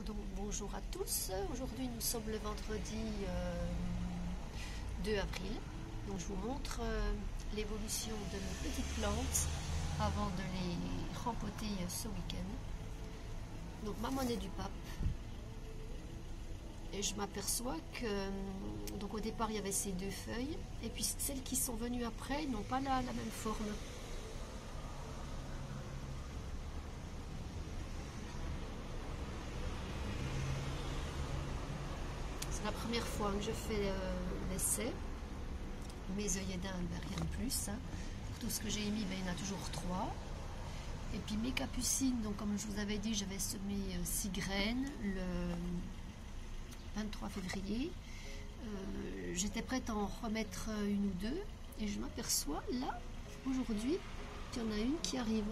Donc bonjour à tous, aujourd'hui nous sommes le vendredi 2 avril. Donc je vous montre l'évolution de mes petites plantes avant de les rempoter ce week-end. Donc ma monnaie du pape. Et je m'aperçois que donc au départ il y avait ces deux feuilles et puis celles qui sont venues après n'ont pas la même forme. C'est la première fois que je fais l'essai. Mes œillets d'Inde, rien de plus. Hein. Pour tout ce que j'ai émis, il y en a toujours 3. Et puis mes capucines, donc comme je vous avais dit, j'avais semé 6 graines le 23 février. J'étais prête à en remettre une ou deux. Et je m'aperçois là, aujourd'hui, qu'il y en a une qui arrive.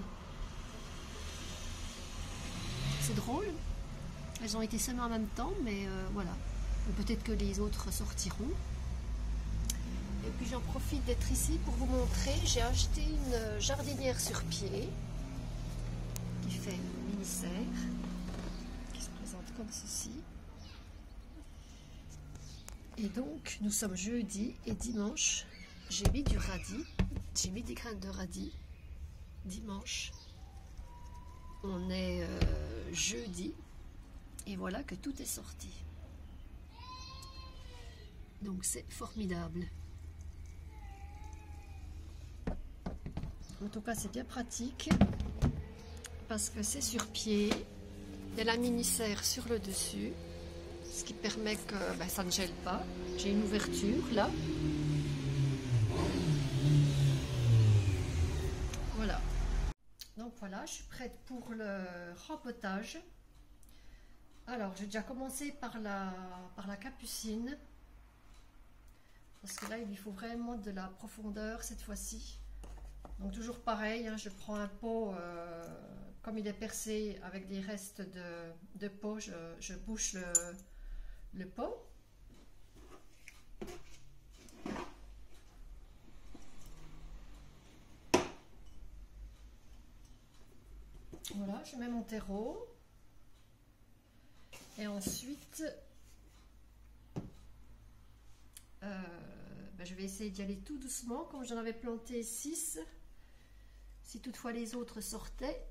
C'est drôle. Elles ont été semées en même temps, mais voilà. Peut-être que les autres sortiront. Et puis j'en profite d'être ici pour vous montrer, j'ai acheté une jardinière sur pied qui fait une mini-serre, qui se présente comme ceci. Et donc nous sommes jeudi et dimanche, j'ai mis du radis, j'ai mis des graines de radis dimanche. On est jeudi et voilà que tout est sorti. Donc c'est formidable. En tout cas, c'est bien pratique parce que c'est sur pied. Il y a la mini-serre sur le dessus, ce qui permet que ça ne gèle pas. J'ai une ouverture là. Voilà. Donc voilà, je suis prête pour le rempotage. Alors, j'ai déjà commencé par la capucine. Parce que là, il lui faut vraiment de la profondeur cette fois-ci. Donc toujours pareil, hein, je prends un pot, comme il est percé avec des restes de pot, je bouche le pot. Voilà, je mets mon terreau. Et ensuite, je vais essayer d'y aller tout doucement, comme j'en avais planté 6. Si toutefois les autres sortaient.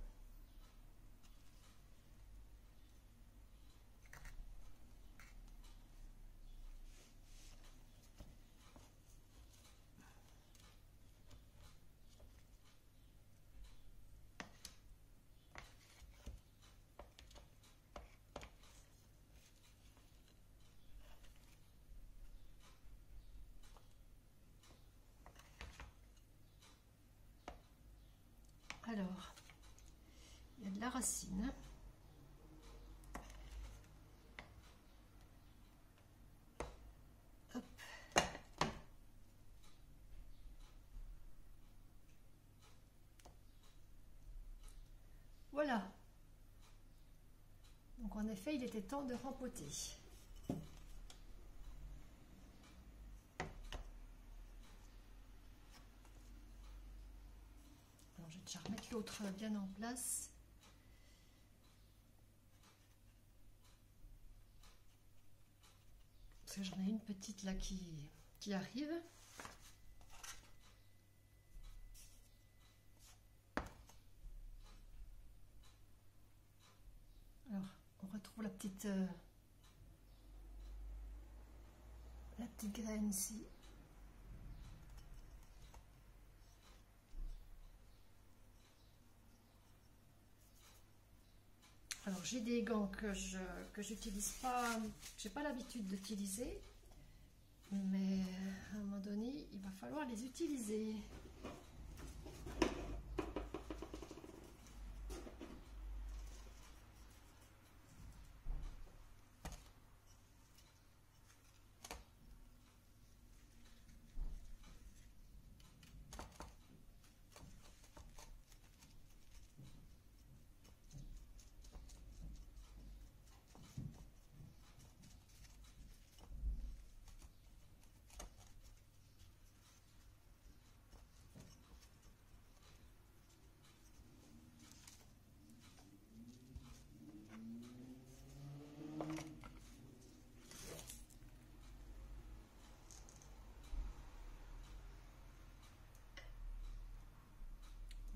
Alors, il y a de la racine. Hop. Voilà. Donc en effet, il était temps de rempoter. Alors je vais déjà remettre l'autre bien en place. Parce que j'en ai une petite là qui arrive. Alors, on retrouve la petite graine ici. Alors j'ai des gants que j'utilise pas, j'ai pas l'habitude d'utiliser, mais à un moment donné, il va falloir les utiliser.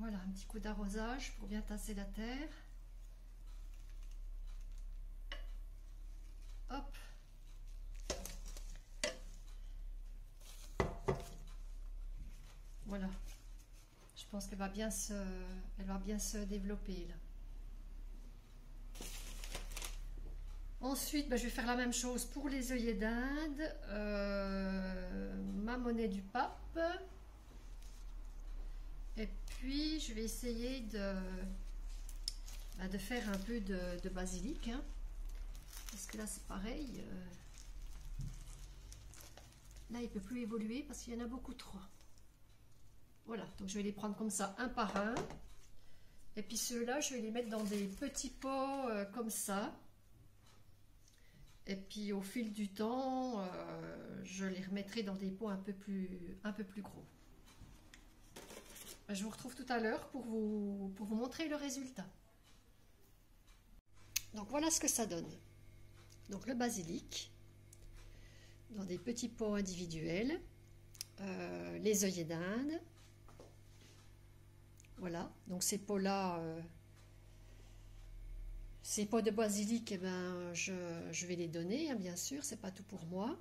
Voilà, un petit coup d'arrosage pour bien tasser la terre. Hop. Voilà. Je pense qu'elle va bien se développer là. Ensuite, je vais faire la même chose pour les œillets d'Inde, ma monnaie du pape. Et puis, je vais essayer de faire un peu de basilic. Hein, parce que là, c'est pareil. Là, il ne peut plus évoluer parce qu'il y en a beaucoup trop. Voilà, donc je vais les prendre comme ça, un par un. Et puis ceux-là, je vais les mettre dans des petits pots comme ça. Et puis au fil du temps, je les remettrai dans des pots un peu plus gros. Je vous retrouve tout à l'heure pour vous montrer le résultat. Donc voilà ce que ça donne. Donc le basilic, dans des petits pots individuels, les œillets d'Inde. Voilà, donc ces pots-là, ces pots de basilic, je vais les donner, hein, bien sûr, c'est pas tout pour moi.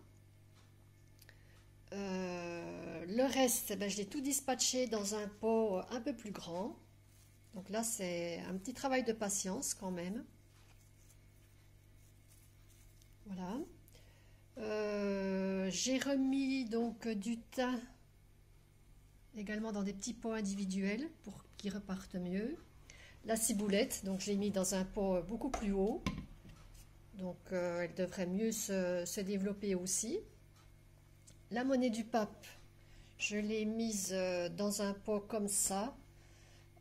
Le reste, je l'ai tout dispatché dans un pot un peu plus grand. Donc là, c'est un petit travail de patience quand même. Voilà. J'ai remis donc du thym également dans des petits pots individuels pour qu'ils repartent mieux. La ciboulette, donc je l'ai mis dans un pot beaucoup plus haut. Donc elle devrait mieux se développer aussi. La monnaie du pape, je l'ai mise dans un pot comme ça.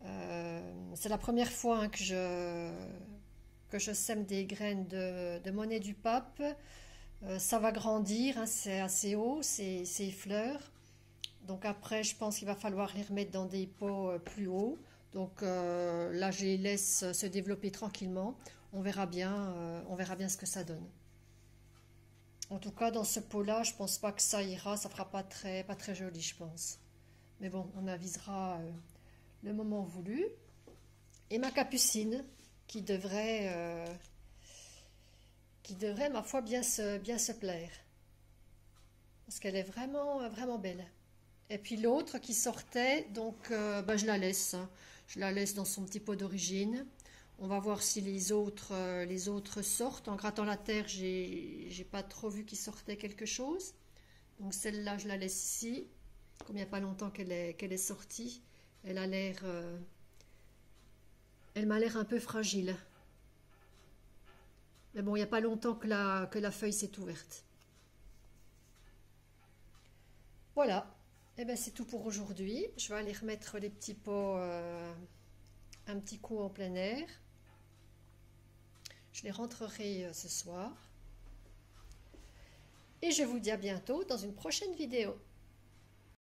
C'est la première fois hein, que je sème des graines de monnaie du pape. Ça va grandir, hein, c'est assez haut, ces fleurs. Donc après, je pense qu'il va falloir les remettre dans des pots plus hauts. Donc là, je les laisse se développer tranquillement. On verra bien ce que ça donne. En tout cas, dans ce pot-là, je pense pas que ça ira. Ça fera pas très joli, je pense. Mais bon, on avisera le moment voulu. Et ma capucine, qui devrait, ma foi, bien se plaire. Parce qu'elle est vraiment belle. Et puis l'autre qui sortait, donc je la laisse. Hein. Je la laisse dans son petit pot d'origine. On va voir si les autres sortent. En grattant la terre, j'ai pas trop vu qu'il sortait quelque chose. Donc celle-là, je la laisse ici. Comme il n'y a pas longtemps qu'elle est sortie, elle a l'air, elle m'a l'air un peu fragile. Mais bon, il n'y a pas longtemps que la feuille s'est ouverte. Voilà. Et bien c'est tout pour aujourd'hui. Je vais aller remettre les petits pots un petit coup en plein air. Je les rentrerai ce soir. Et je vous dis à bientôt dans une prochaine vidéo.